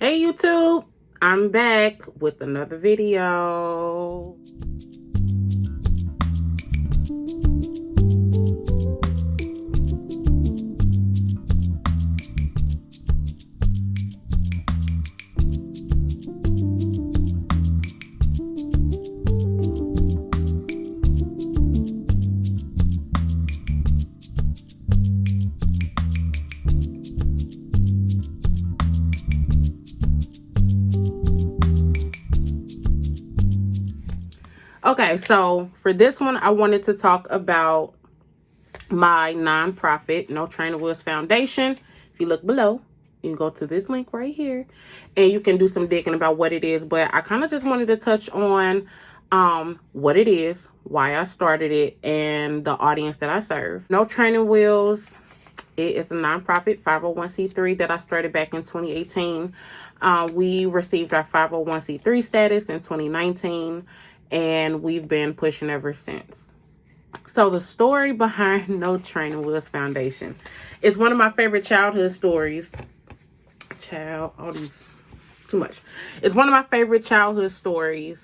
Hey YouTube, I'm back with another video. Okay, so for this one, I wanted to talk about my nonprofit, No Training Wheels Foundation. If you look below, you can go to this link right here and you can do some digging about what it is. But I kind of just wanted to touch on what it is, why I started it, and the audience that I serve. No Training Wheels, it is a nonprofit 501c3 that I started back in 2018. We received our 501c3 status in 2019. And we've been pushing ever since. So the story behind No Training Wheels Foundation is one of my favorite childhood stories. Too much. It's one of my favorite childhood stories.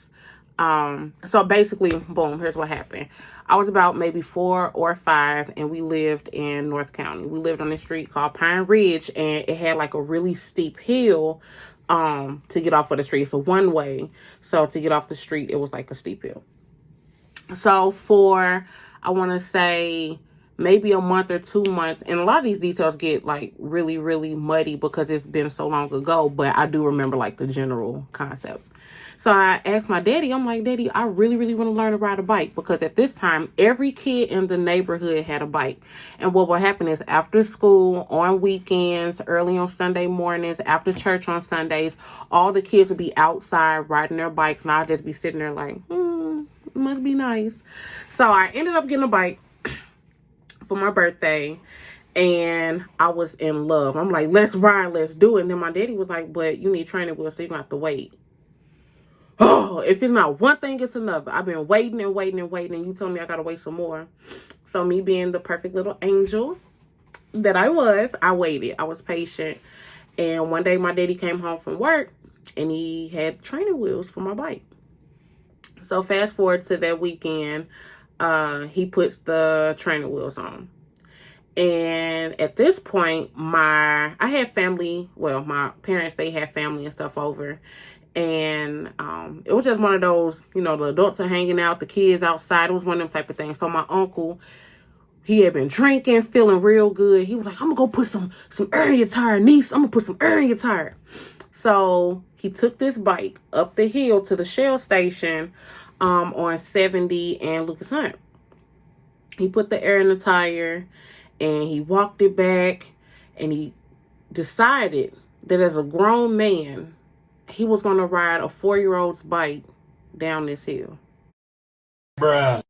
So basically, boom, here's what happened. I was about maybe 4 or 5, and we lived in North County. We lived on a street called Pine Ridge, and it had like a really steep hill to get off of the street. It's a one way. So to get off the street, it was like a steep hill. So for, I want to say maybe a month or 2 months, and a lot of these details get like really, really muddy because it's been so long ago, but I do remember like the general concept. So I asked my daddy, I'm like, Daddy, I really, really want to learn to ride a bike, because at this time, every kid in the neighborhood had a bike. And what would happen is after school, on weekends, early on Sunday mornings, after church on Sundays, all the kids would be outside riding their bikes, and I'd just be sitting there like, it must be nice. So I ended up getting a bike for my birthday. And I was in love. I'm like, let's ride, let's do it. And then my daddy was like, but you need training wheels, so you're going to have to wait. Oh, if it's not one thing, it's another. I've been waiting and waiting and waiting, and you told me I gotta wait some more. So me being the perfect little angel that I was, I waited. I was patient. And one day my daddy came home from work, and he had training wheels for my bike. So fast forward to that weekend, he puts the training wheels on. And at this point, I had family, well, my parents, they had family and stuff over. And it was just one of those, you know, the adults are hanging out, the kids outside. It was one of them type of things. So my uncle, he had been drinking, feeling real good. He was like, I'm gonna go put some air in your tire, niece. I'm gonna put some air in your tire. So he took this bike up the hill to the Shell station on 70 and Lucas Hunt. He put the air in the tire and he walked it back, and he decided that as a grown man, he was going to ride a 4-year-old's bike down this hill. Bruh.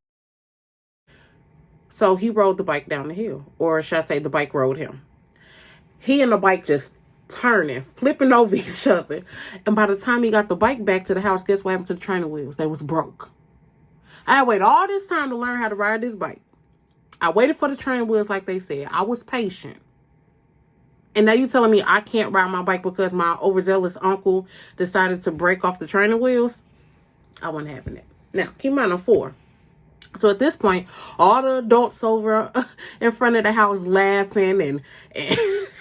So he rode the bike down the hill. Or should I say the bike rode him. He and the bike just turning, flipping over each other. And by the time he got the bike back to the house, guess what happened to the training wheels? They was broke. I waited all this time to learn how to ride this bike. I waited for the training wheels like they said. I was patient. And now you telling me I can't ride my bike because my overzealous uncle decided to break off the training wheels? I wasn't having that. Now, keep in mind I'm 4. So at this point, all the adults over in front of the house laughing, and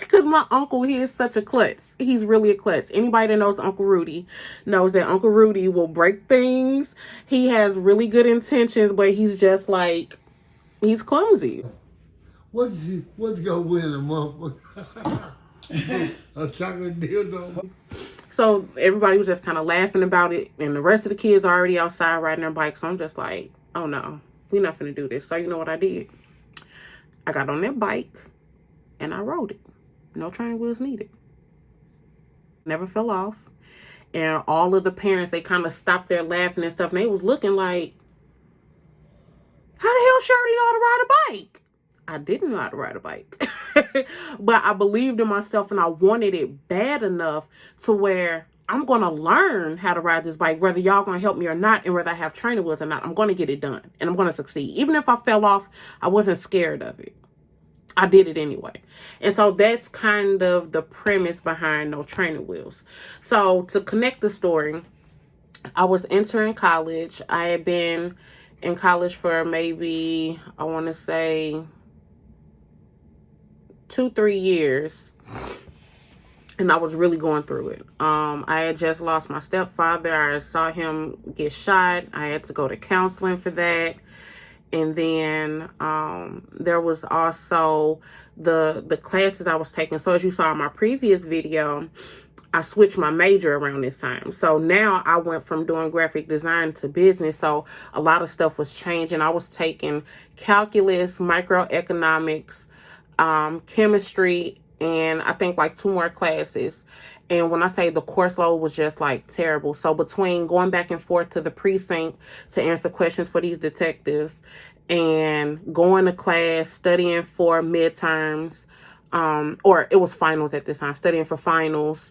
because my uncle, he is such a klutz. He's really a klutz. Anybody that knows Uncle Rudy knows that Uncle Rudy will break things. He has really good intentions, but he's just like, he's clumsy. What's gonna win a motherfucker? A chocolate dildo? So everybody was just kind of laughing about it, and the rest of the kids are already outside riding their bikes. So I'm just like, oh no, we're not gonna do this. So you know what I did? I got on that bike and I rode it. No training wheels needed. Never fell off. And all of the parents, they kind of stopped there laughing and stuff, and they was looking like, how the hell she already know how to ride a bike? I didn't know how to ride a bike. But I believed in myself, and I wanted it bad enough to where I'm going to learn how to ride this bike, whether y'all going to help me or not, and whether I have training wheels or not. I'm going to get it done, and I'm going to succeed. Even if I fell off, I wasn't scared of it. I did it anyway. And so that's kind of the premise behind No Training Wheels. So to connect the story, I was entering college. I had been in college for maybe, I want to say 2-3 years. And I was really going through it. I had just lost my stepfather. I saw him get shot. I had to go to counseling for that. And then there was also the classes I was taking. So as you saw in my previous video, I switched my major around this time. So now I went from doing graphic design to business. So a lot of stuff was changing. I was taking calculus, microeconomics, chemistry, and I think like 2 more classes. And when I say the course load was just like terrible. So between going back and forth to the precinct to answer questions for these detectives and going to class, studying for midterms, or it was finals at this time, studying for finals,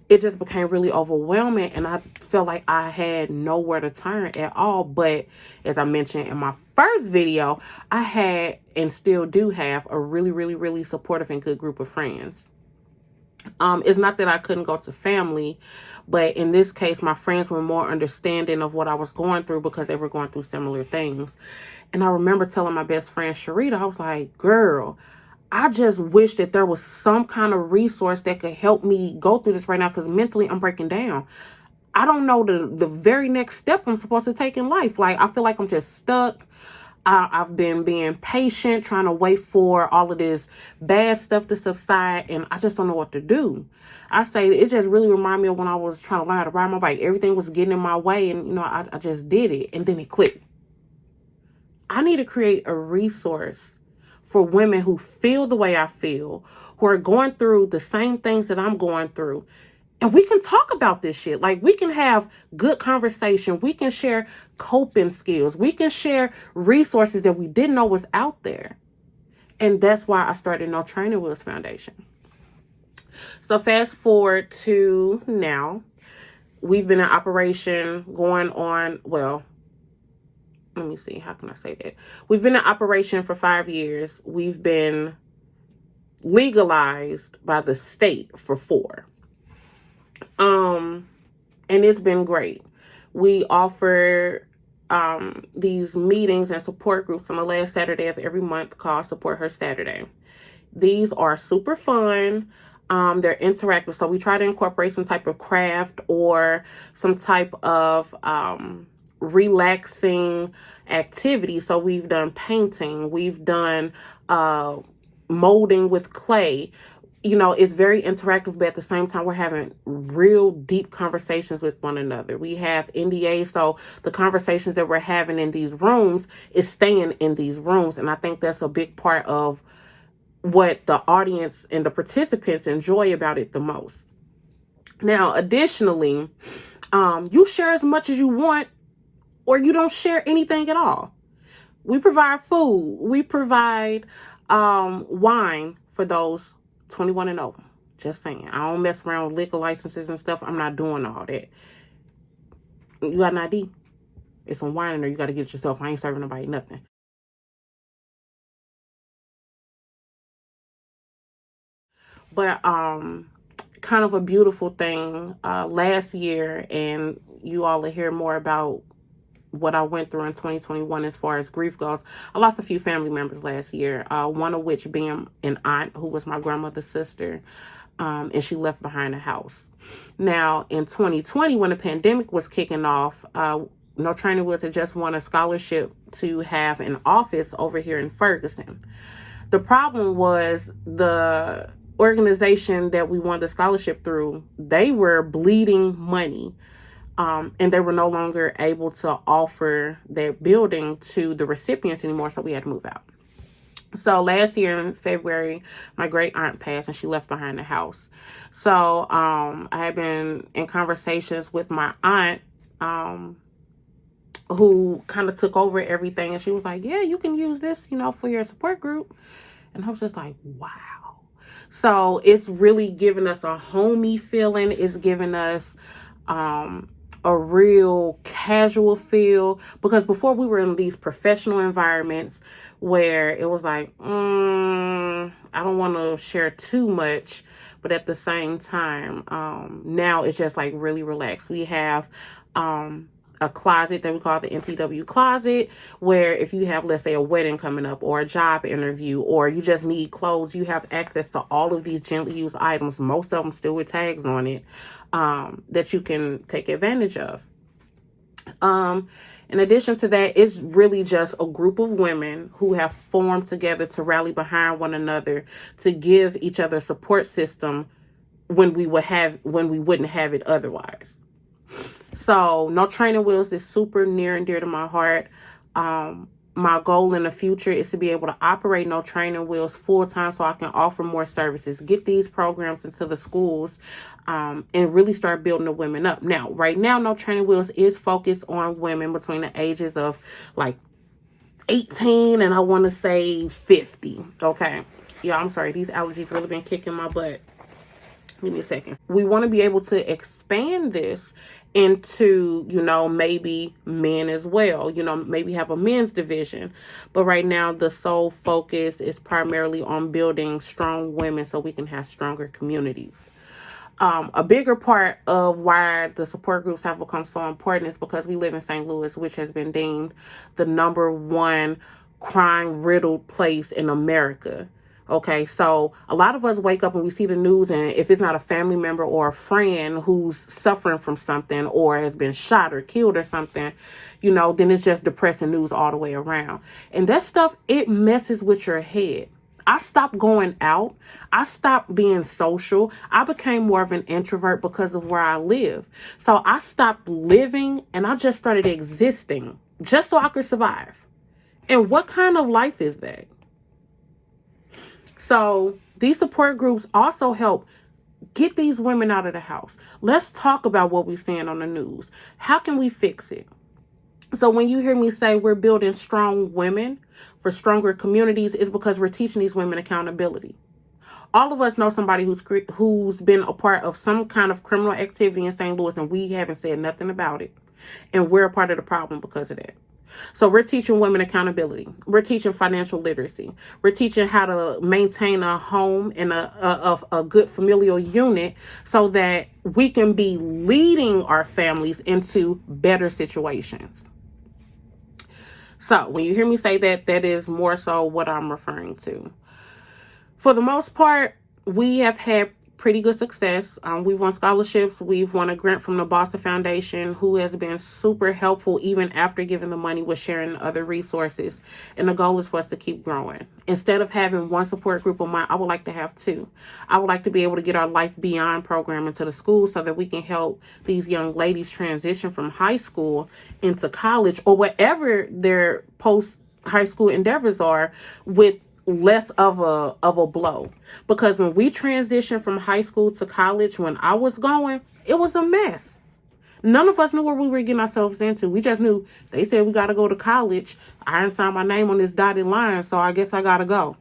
it just became really overwhelming, and I felt like I had nowhere to turn at all. But as I mentioned in my first video, I had and still do have a really, really, really supportive and good group of friends. It's not that I couldn't go to family, but in this case, my friends were more understanding of what I was going through because they were going through similar things. And I remember telling my best friend, Sharita, I was like, girl, I just wish that there was some kind of resource that could help me go through this right now, because mentally I'm breaking down. I don't know the very next step I'm supposed to take in life. Like, I feel like I'm just stuck. I've been being patient, trying to wait for all of this bad stuff to subside, and I just don't know what to do. I say it just really reminded me of when I was trying to learn how to ride my bike. Everything was getting in my way, and, you know, I just did it, and then it clicked. I need to create a resource for women who feel the way I feel, who are going through the same things that I'm going through. And we can talk about this shit. Like, we can have good conversation. We can share coping skills. We can share resources that we didn't know was out there. And that's why I started No Training Wheels Foundation. So fast forward to now. We've been in operation going on, well, let me see, how can I say that? We've been in operation for 5 years. We've been legalized by the state for 4. And it's been great. We offer these meetings and support groups on the last Saturday of every month called Support Her Saturday. These are super fun. They're interactive. So we try to incorporate some type of craft or some type of relaxing activity. So we've done painting, we've done molding with clay. You know, it's very interactive, but at the same time, we're having real deep conversations with one another. We have NDA, so the conversations that we're having in these rooms is staying in these rooms. And I think that's a big part of what the audience and the participants enjoy about it the most. Now, additionally, you share as much as you want, or you don't share anything at all. We provide food. We provide wine for those 21 and over. Just saying. I don't mess around with liquor licenses and stuff. I'm not doing all that. You got an ID? It's some wine in there. You got to get it yourself. I ain't serving nobody nothing. But kind of a beautiful thing last year, and you all will hear more about what I went through in 2021 as far as grief goes. I lost a few family members last year, one of which being an aunt who was my grandmother's sister, and she left behind a house. Now, in 2020, when the pandemic was kicking off, No Training Wheels had just won a scholarship to have an office over here in Ferguson. The problem was the organization that we won the scholarship through, they were bleeding money. And they were no longer able to offer their building to the recipients anymore, so we had to move out. So last year in February, my great aunt passed and she left behind the house. So I had been in conversations with my aunt, who kind of took over everything, and she was like, yeah, you can use this, you know, for your support group. And I was just like, wow. So it's really giving us a homey feeling. It's giving us a real casual feel, because before we were in these professional environments, where it was like, I don't want to share too much, but at the same time, now it's just like really relaxed. We have a closet that we call the MTW closet, where if you have, let's say, a wedding coming up or a job interview, or you just need clothes, you have access to all of these gently used items, most of them still with tags on it, that you can take advantage of. In addition to that, it's really just a group of women who have formed together to rally behind one another, to give each other a support system when we wouldn't have it otherwise. So No Training Wheels is super near and dear to my heart. My goal in the future is to be able to operate No Training Wheels full time so I can offer more services, get these programs into the schools, and really start building the women up. Now, right now, No Training Wheels is focused on women between the ages of like 18 and I want to say 50. Okay. Yeah, I'm sorry. These allergies really been kicking my butt. Give me a second. We want to be able to expand this into, maybe men as well, maybe have a men's division. But right now, the sole focus is primarily on building strong women so we can have stronger communities. A bigger part of why the support groups have become so important is because we live in St. Louis, which has been deemed the #1 crime-riddled place in America. Okay, so a lot of us wake up and we see the news, and if it's not a family member or a friend who's suffering from something or has been shot or killed or something, then it's just depressing news all the way around. And that stuff, it messes with your head. I stopped going out. I stopped being social. I became more of an introvert because of where I live. So I stopped living and I just started existing just so I could survive. And what kind of life is that? So these support groups also help get these women out of the house. Let's talk about what we're seeing on the news. How can we fix it? So when you hear me say we're building strong women for stronger communities, it's because we're teaching these women accountability. All of us know somebody who's been a part of some kind of criminal activity in St. Louis, and we haven't said nothing about it. And we're a part of the problem because of that. So we're teaching women accountability. We're teaching financial literacy. We're teaching how to maintain a home and a good familial unit so that we can be leading our families into better situations. So when you hear me say that, that is more so what I'm referring to. For the most part, we have had pretty good success. We've won scholarships. We've won a grant from the Boston Foundation, who has been super helpful even after giving the money with sharing other resources. And the goal is for us to keep growing. Instead of having one support group of mine, I would like to have 2. I would like to be able to get our Life Beyond program into the school so that we can help these young ladies transition from high school into college or whatever their post-high school endeavors are with less of a blow. Because when we transitioned from high school to college, when I was going, it was a mess. None of us knew what we were getting ourselves into. We just knew they said we got to go to college. I didn't sign my name on this dotted line, so I guess I got to go.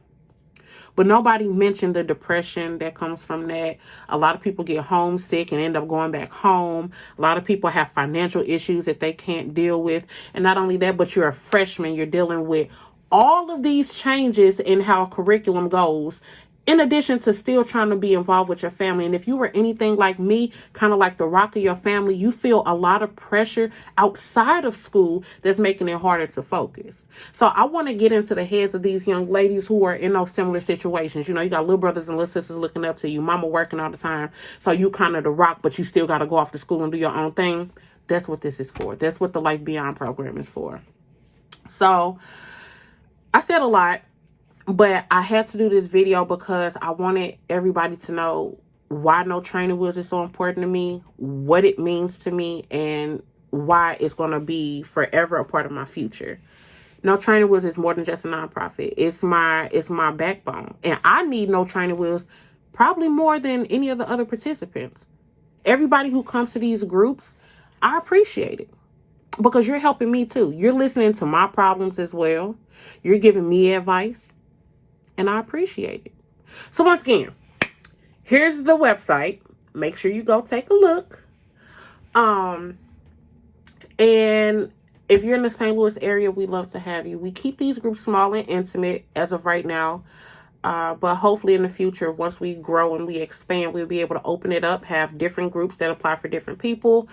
But nobody mentioned the depression that comes from that. A lot of people get homesick and end up going back home. A lot of people have financial issues that they can't deal with. And not only that, but you're a freshman. You're dealing with all of these changes in how curriculum goes, in addition to still trying to be involved with your family. And if you were anything like me, kind of like the rock of your family, you feel a lot of pressure outside of school that's making it harder to focus. So I want to get into the heads of these young ladies who are in those similar situations. You got little brothers and little sisters looking up to you, mama working all the time. So you kind of the rock, but you still got to go off to school and do your own thing. That's what this is for. That's what the Life Beyond program is for. So I said a lot, but I had to do this video because I wanted everybody to know why No Training Wheels is so important to me, what it means to me, and why it's going to be forever a part of my future. No Training Wheels is more than just a nonprofit. It's my backbone. And I need No Training Wheels probably more than any of the other participants. Everybody who comes to these groups, I appreciate it. Because you're helping me too. You're listening to my problems as well. You're giving me advice. And I appreciate it. So once again, here's the website. Make sure you go take a look. And if you're in the St. Louis area, we'd love to have you. We keep these groups small and intimate as of right now. But hopefully in the future, once we grow and we expand, we'll be able to open it up, have different groups that apply for different people,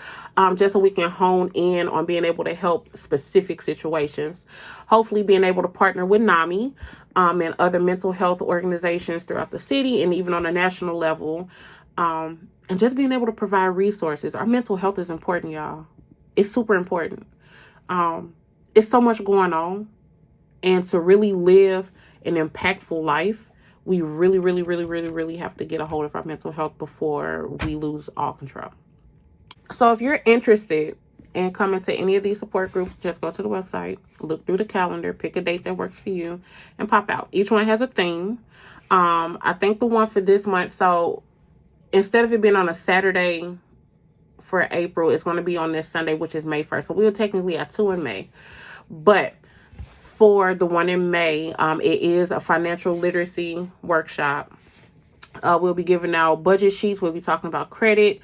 just so we can hone in on being able to help specific situations. Hopefully being able to partner with NAMI and other mental health organizations throughout the city and even on a national level, and just being able to provide resources. Our mental health is important, y'all. It's super important. It's so much going on, and to really live an impactful life, we really have to get a hold of our mental health before we lose all control. So if you're interested in coming to any of these support groups, just go to the website, look through the calendar, pick a date that works for you, and pop out. Each one has a theme. I think the one for this month, so instead of it being on a Saturday for April, it's going to be on this Sunday, which is May 1st. So we'll technically have 2 in May. But for the one in May, it is a financial literacy workshop. We'll be giving out budget sheets. We'll be talking about credit.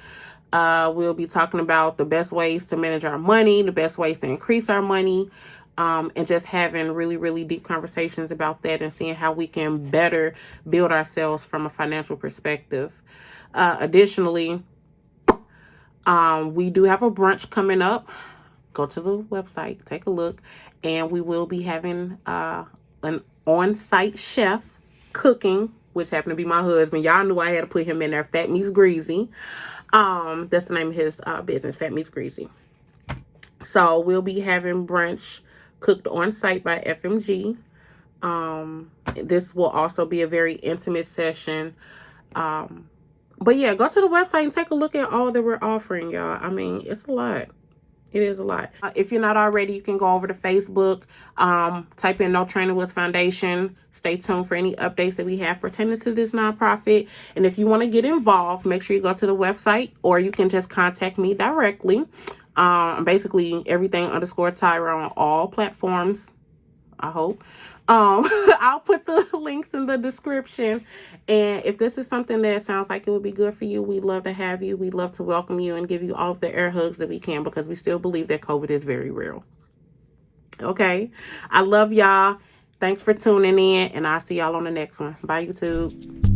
We'll be talking about the best ways to manage our money, the best ways to increase our money, and just having really deep conversations about that and seeing how we can better build ourselves from a financial perspective. Additionally, we do have a brunch coming up. Go to the website, take a look, and we will be having an on-site chef cooking, which happened to be my husband. Y'all knew I had to put him in there. Fat Meets Greasy. That's the name of his business, Fat Meets Greasy. So we'll be having brunch cooked on site by FMG. This will also be a very intimate session. But yeah, go to the website and take a look at all that we're offering, y'all. I mean, it's a lot. It is a lot. If you're not already, you can go over to Facebook, type in No Training Wheels Foundation. Stay tuned for any updates that we have pertaining to this nonprofit. And if you want to get involved, make sure you go to the website, or you can just contact me directly. Basically everything _Tyra on all platforms, I hope. I'll put the links in the description. And if this is something that sounds like it would be good for you, we'd love to have you. We'd love to welcome you and give you all of the air hugs that we can, because we still believe that COVID is very real. Okay. I love y'all. Thanks for tuning in, and I'll see y'all on the next one. Bye, YouTube.